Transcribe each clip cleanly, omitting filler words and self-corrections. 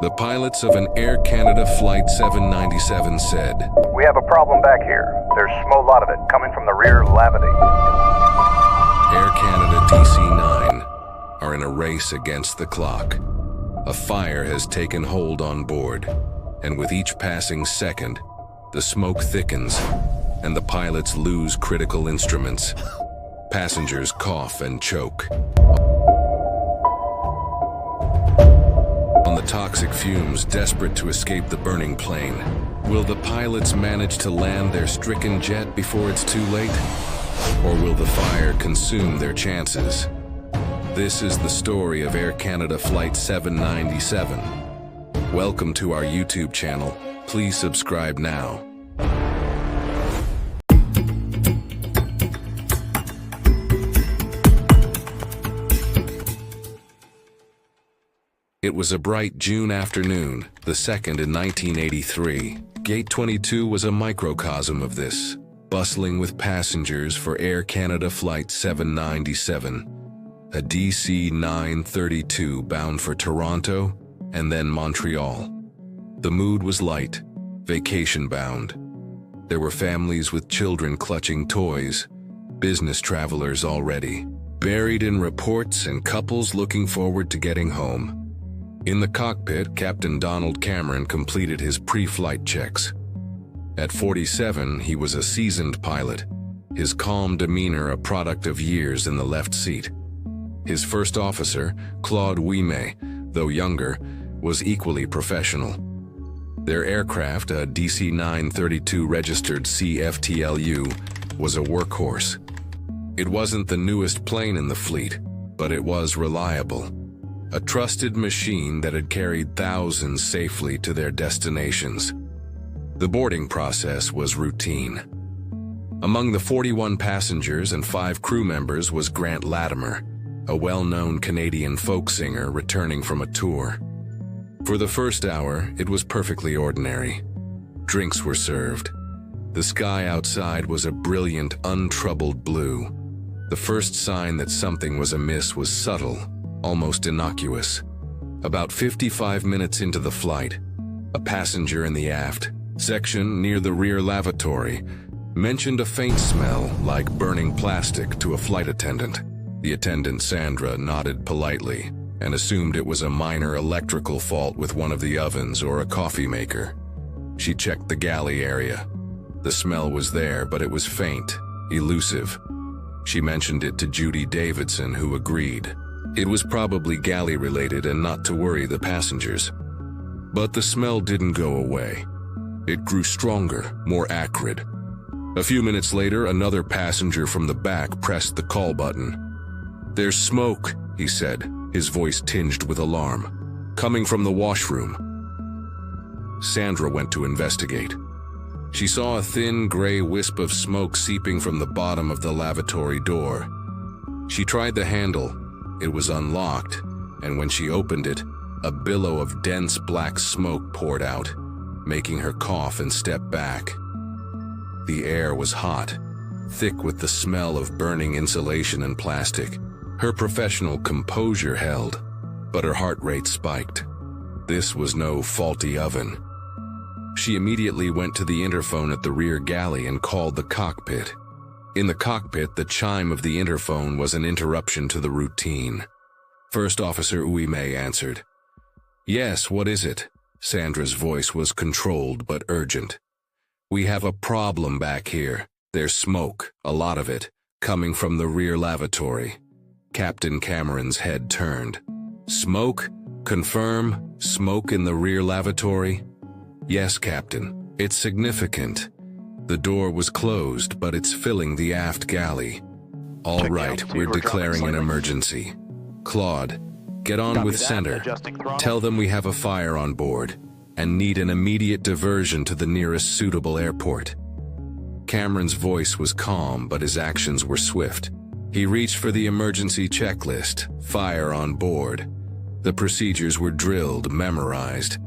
The pilots of an Air Canada Flight 797 said, "We have a problem back here. There's a small lot of it coming from the rear lavity." Air Canada DC-9 are in a race against the clock. A fire has taken hold on board, and with each passing second, the smoke thickens, and the pilots lose critical instruments. Passengers cough and choke on the toxic fumes, desperate to escape the burning plane. Will the pilots manage to land their stricken jet before it's too late? Or will the fire consume their chances? This is the story of Air Canada Flight 797. Welcome to our YouTube channel. Please subscribe now. It was a bright June afternoon, the 2nd in 1983. Gate 22 was a microcosm of this, bustling with passengers for Air Canada Flight 797, a DC-932 bound for Toronto and then Montreal. The mood was light, vacation-bound. There were families with children clutching toys, business travelers already buried in reports, and couples looking forward to getting home. In the cockpit, Captain Donald Cameron completed his pre-flight checks. At 47, he was a seasoned pilot, his calm demeanor a product of years in the left seat. His first officer, Claude Ouimet, though younger, was equally professional. Their aircraft, a DC-932 registered CFTLU, was a workhorse. It wasn't the newest plane in the fleet, but it was reliable. A trusted machine that had carried thousands safely to their destinations. The boarding process was routine. Among the 41 passengers and 5 crew members was Grant Latimer, a well-known Canadian folk singer returning from a tour. For the first hour, it was perfectly ordinary. Drinks were served. The sky outside was a brilliant, untroubled blue. The first sign that something was amiss was subtle, almost innocuous. About 55 minutes into the flight, a passenger in the aft section near the rear lavatory mentioned a faint smell like burning plastic to a flight attendant. The attendant, Sandra, nodded politely and assumed it was a minor electrical fault with one of the ovens or a coffee maker. She checked the galley area. The smell was there, but it was faint, elusive. She mentioned it to Judy Davidson, who agreed. It was probably galley-related and not to worry the passengers. But the smell didn't go away. It grew stronger, more acrid. A few minutes later, another passenger from the back pressed the call button. "There's smoke," he said, his voice tinged with alarm. "Coming from the washroom." Sandra went to investigate. She saw a thin, gray wisp of smoke seeping from the bottom of the lavatory door. She tried the handle. It was unlocked, and when she opened it, a billow of dense black smoke poured out, making her cough and step back. The air was hot, thick with the smell of burning insulation and plastic. Her professional composure held, but her heart rate spiked. This was no faulty oven. She immediately went to the interphone at the rear galley and called the cockpit. In the cockpit, the chime of the interphone was an interruption to the routine. First Officer Ouimet answered. "Yes, what is it?" Sandra's voice was controlled but urgent. "We have a problem back here. There's smoke, a lot of it, coming from the rear lavatory." Captain Cameron's head turned. "Smoke? Confirm? Smoke in the rear lavatory?" "Yes, Captain. It's significant. The door was closed, but it's filling the aft galley." "All right, we're declaring an emergency. Claude, get on with center. Tell them we have a fire on board and need an immediate diversion to the nearest suitable airport." Cameron's voice was calm, but his actions were swift. He reached for the emergency checklist, fire on board. The procedures were drilled, memorized,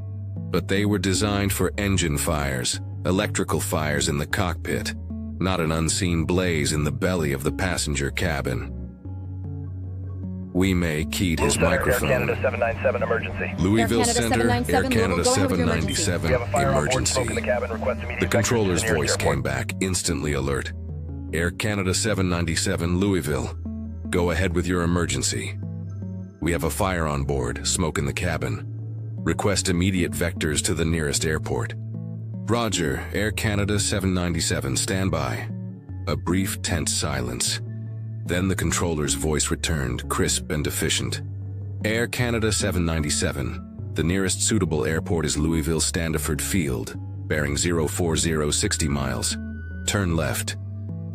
but they were designed for engine fires, electrical fires in the cockpit, not an unseen blaze in the belly of the passenger cabin. May keyed his Center, microphone. Air Canada 797 emergency. Louisville Air Canada Center, Air 797, Canada Louisville, go ahead with your 797, We have a fire on board, smoke in the emergency. cabin. Request immediate The controller's evacuation to the voice nearest came airport. back, instantly alert. Air Canada 797, Louisville. Go ahead with your emergency. We have a fire on board, smoke in the cabin. Request immediate vectors to the nearest airport. Roger, Air Canada 797, stand by. A brief, tense silence. Then the controller's voice returned, crisp and efficient. Air Canada 797, the nearest suitable airport is Louisville Standiford Field, bearing 04060 miles. Turn left.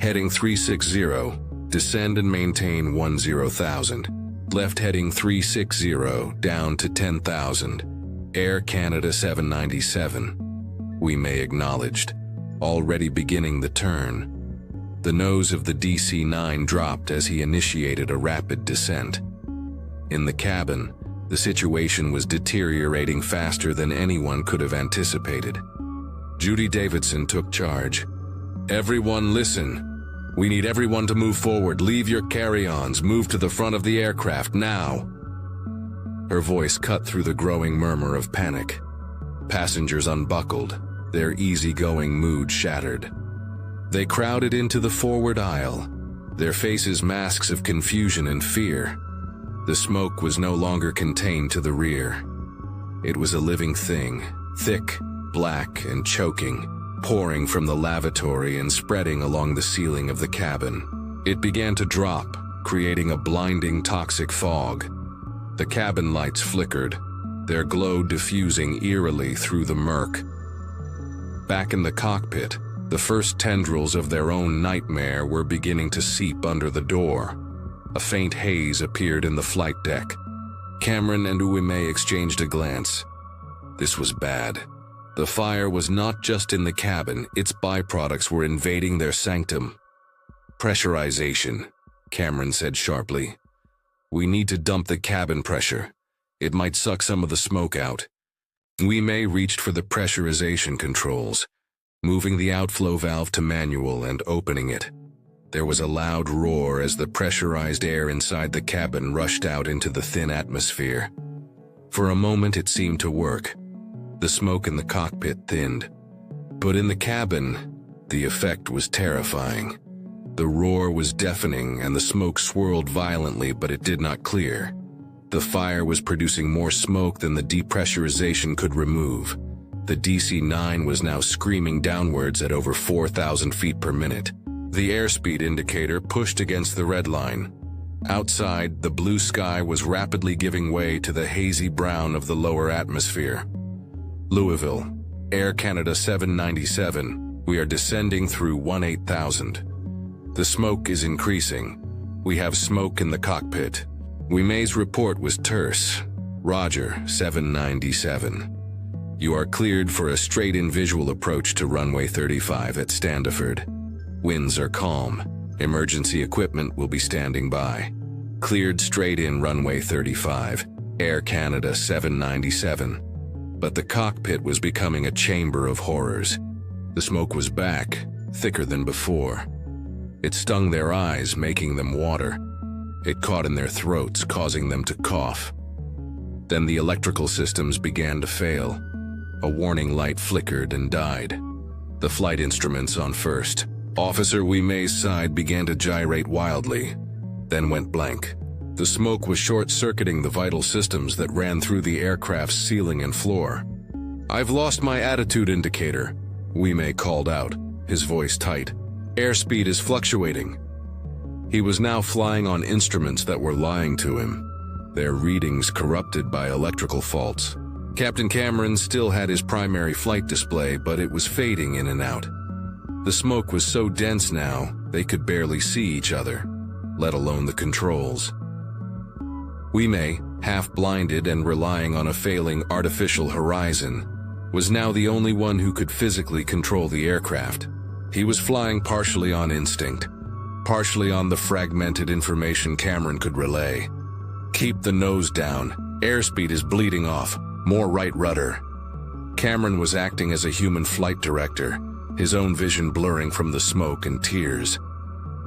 Heading 360, descend and maintain 10,000. Left heading 360, down to 10,000. Air Canada 797. May acknowledged, already beginning the turn. The nose of the DC-9 dropped as he initiated a rapid descent. In the cabin, the situation was deteriorating faster than anyone could have anticipated. Judy Davidson took charge. Everyone listen. We need everyone to move forward. Leave your carry-ons. Move to the front of the aircraft now. Her voice cut through the growing murmur of panic. Passengers unbuckled, their easygoing mood shattered. They crowded into the forward aisle, their faces masks of confusion and fear. The smoke was no longer contained to the rear. It was a living thing, thick, black, and choking, pouring from the lavatory and spreading along the ceiling of the cabin. It began to drop, creating a blinding toxic fog. The cabin lights flickered, their glow diffusing eerily through the murk. Back in the cockpit, the first tendrils of their own nightmare were beginning to seep under the door. A faint haze appeared in the flight deck. Cameron and May exchanged a glance. This was bad. The fire was not just in the cabin, its byproducts were invading their sanctum. Pressurization, Cameron said sharply. We need to dump the cabin pressure. It might suck some of the smoke out. May reached for the pressurization controls, moving the outflow valve to manual and opening it. There was a loud roar as the pressurized air inside the cabin rushed out into the thin atmosphere. For a moment it seemed to work. The smoke in the cockpit thinned. But in the cabin, the effect was terrifying. The roar was deafening and the smoke swirled violently, but it did not clear. The fire was producing more smoke than the depressurization could remove. The DC-9 was now screaming downwards at over 4,000 feet per minute. The airspeed indicator pushed against the red line. Outside, the blue sky was rapidly giving way to the hazy brown of the lower atmosphere. Louisville, Air Canada 797, we are descending through 18,000. The smoke is increasing. We have smoke in the cockpit. May's report was terse. Roger, 797. You are cleared for a straight-in visual approach to runway 35 at Standiford. Winds are calm. Emergency equipment will be standing by. Cleared straight-in runway 35, Air Canada 797. But the cockpit was becoming a chamber of horrors. The smoke was back, thicker than before. It stung their eyes, making them water. It caught in their throats, causing them to cough. Then the electrical systems began to fail. A warning light flickered and died. The flight instruments on first. Officer May's side began to gyrate wildly, then went blank. The smoke was short-circuiting the vital systems that ran through the aircraft's ceiling and floor. I've lost my attitude indicator, May called out, his voice tight. Airspeed is fluctuating. He was now flying on instruments that were lying to him, their readings corrupted by electrical faults. Captain Cameron still had his primary flight display, but it was fading in and out. The smoke was so dense now, they could barely see each other, let alone the controls. May, half-blinded and relying on a failing artificial horizon, was now the only one who could physically control the aircraft. He was flying partially on instinct, partially on the fragmented information Cameron could relay. Keep the nose down. Airspeed is bleeding off. More right rudder. Cameron was acting as a human flight director, his own vision blurring from the smoke and tears.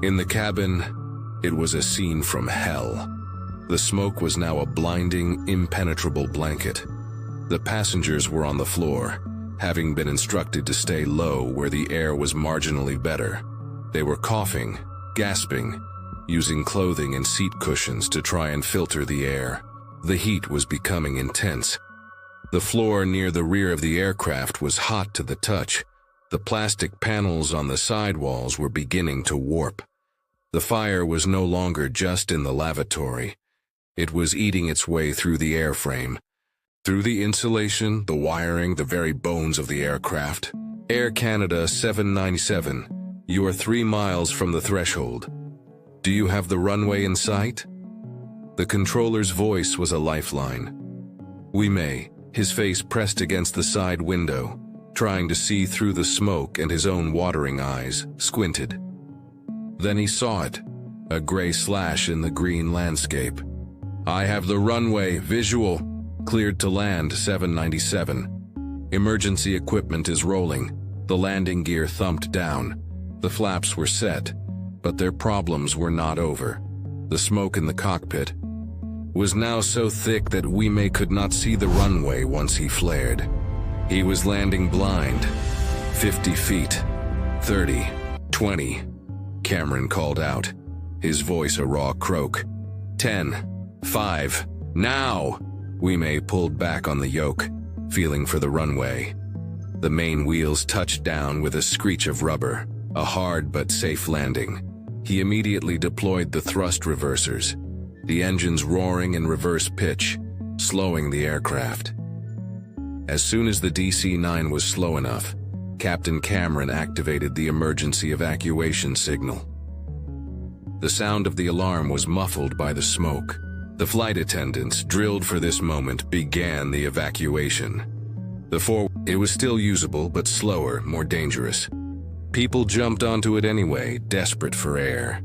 In the cabin, it was a scene from hell. The smoke was now a blinding, impenetrable blanket. The passengers were on the floor, having been instructed to stay low where the air was marginally better. They were coughing, gasping, using clothing and seat cushions to try and filter the air. The heat was becoming intense. The floor near the rear of the aircraft was hot to the touch. The plastic panels on the sidewalls were beginning to warp. The fire was no longer just in the lavatory. It was eating its way through the airframe, through the insulation, the wiring, the very bones of the aircraft. Air Canada 797, you are 3 miles from the threshold. Do you have the runway in sight? The controller's voice was a lifeline. We may, his face pressed against the side window, trying to see through the smoke, and his own watering eyes squinted. Then he saw it, a gray slash in the green landscape. I have the runway, visual, cleared to land 797. Emergency equipment is rolling. The landing gear thumped down. The flaps were set, but their problems were not over. The smoke in the cockpit was now so thick that Wimay could not see the runway once he flared. He was landing blind. 50 feet, 30, 20. Cameron called out, his voice a raw croak. 10, 5, now! Wimay pulled back on the yoke, feeling for the runway. The main wheels touched down with a screech of rubber, a hard but safe landing. He immediately deployed the thrust reversers, the engines roaring in reverse pitch, slowing the aircraft. As soon as the DC-9 was slow enough, Captain Cameron activated the emergency evacuation signal. The sound of the alarm was muffled by the smoke. The flight attendants, drilled for this moment, began the evacuation. It was still usable, but slower, more dangerous. People jumped onto it anyway, desperate for air.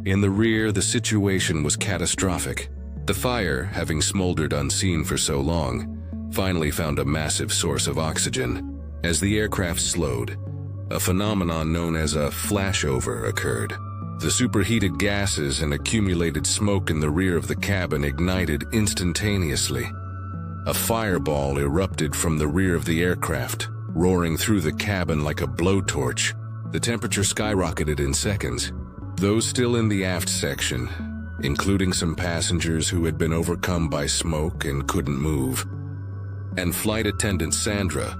In the rear, the situation was catastrophic. The fire, having smoldered unseen for so long, finally found a massive source of oxygen. As the aircraft slowed, a phenomenon known as a flashover occurred. The superheated gases and accumulated smoke in the rear of the cabin ignited instantaneously. A fireball erupted from the rear of the aircraft, roaring through the cabin like a blowtorch. The temperature skyrocketed in seconds. Those still in the aft section, including some passengers who had been overcome by smoke and couldn't move, and flight attendant Sandra,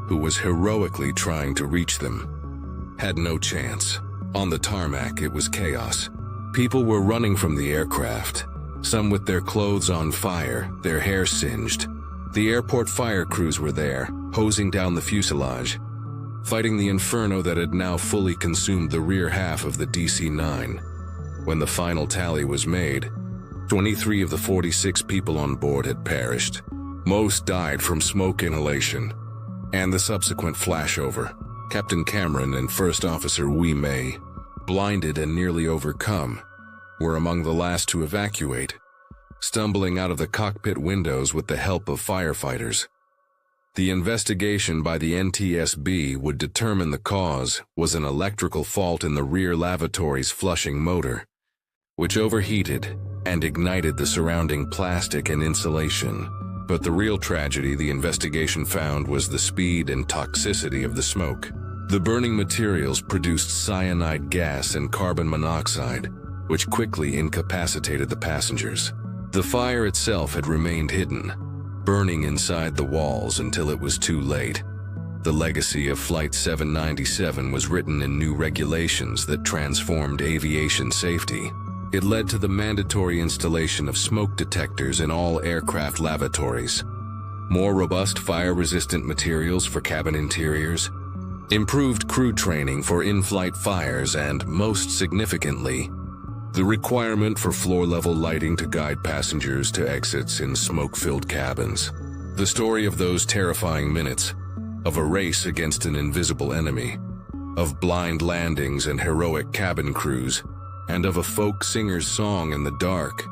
who was heroically trying to reach them, had no chance. On the tarmac, it was chaos. People were running from the aircraft, some with their clothes on fire, their hair singed. The airport fire crews were there, hosing down the fuselage, fighting the inferno that had now fully consumed the rear half of the DC-9. When the final tally was made, 23 of the 46 people on board had perished. Most died from smoke inhalation and the subsequent flashover. Captain Cameron and First Officer Wimay, blinded and nearly overcome, were among the last to evacuate, stumbling out of the cockpit windows with the help of firefighters. The investigation by the NTSB would determine the cause was an electrical fault in the rear lavatory's flushing motor, which overheated and ignited the surrounding plastic and insulation. But the real tragedy the investigation found was the speed and toxicity of the smoke. The burning materials produced cyanide gas and carbon monoxide, which quickly incapacitated the passengers. The fire itself had remained hidden, burning inside the walls until it was too late. The legacy of Flight 797 was written in new regulations that transformed aviation safety. It led to the mandatory installation of smoke detectors in all aircraft lavatories, more robust fire-resistant materials for cabin interiors, improved crew training for in-flight fires, and, most significantly, the requirement for floor-level lighting to guide passengers to exits in smoke-filled cabins. The story of those terrifying minutes, of a race against an invisible enemy, of blind landings and heroic cabin crews, and of a folk singer's song in the dark,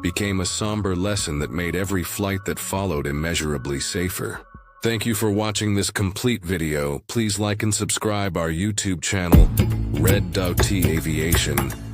became a somber lesson that made every flight that followed immeasurably safer. Thank you for watching this complete video. Please like and subscribe our YouTube channel, Red Dot Aviation.